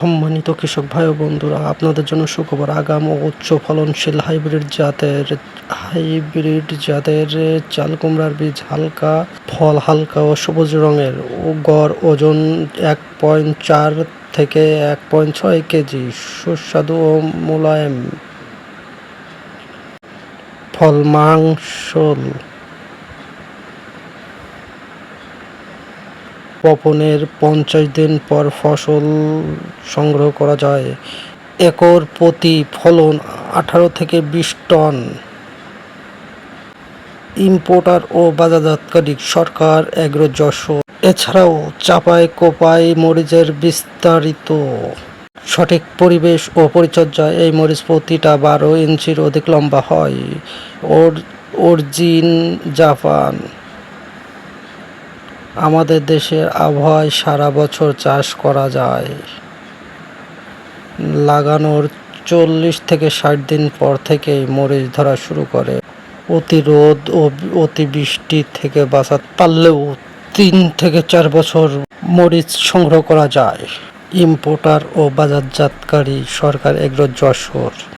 সম্মানিত কৃষক ভাই ও বন্ধুরা, আপনাদের জন্য সুখবর। আগাম ও উচ্চ ফলনশীল হাইব্রিড জাতের চাল কুমড়ার বীজ ফল হালকা ও সবুজ রঙের ও গড় ওজন 1.4 থেকে 1.6 কেজি, সুস্বাদু ও মোলায়েম, ফল মাংসল। বপনের 50 দিন পর ফসল সংগ্রহ করা যায়। একর প্রতি ফলন 18 থেকে 20 টন। ইম্পোর্টার ও বাজারজাতকারী সরকার এগ্রো যশোর। এছাড়াও চাপাই কোপাই মরিচের বিস্তারিত। সঠিক পরিবেশ ও পরিচর্যায় এই মরিচ প্রতিটা 12 ইঞ্চির অধিক লম্বা হয়। Origin Japan. আমাদের দেশের আবহাওয়ায় সারা বছর চাষ করা যায়। লাগানোর 40 থেকে 60 দিন পর থেকেই মরিচ ধরা শুরু করে। অতি রোদ ও অতিবৃষ্টি থেকে বাঁচাতে পারলেও 3 থেকে 4 বছর মরিচ সংগ্রহ করা যায়। ইম্পোর্টার ও বাজারজাতকারী সরকার এগ্রো যশোর।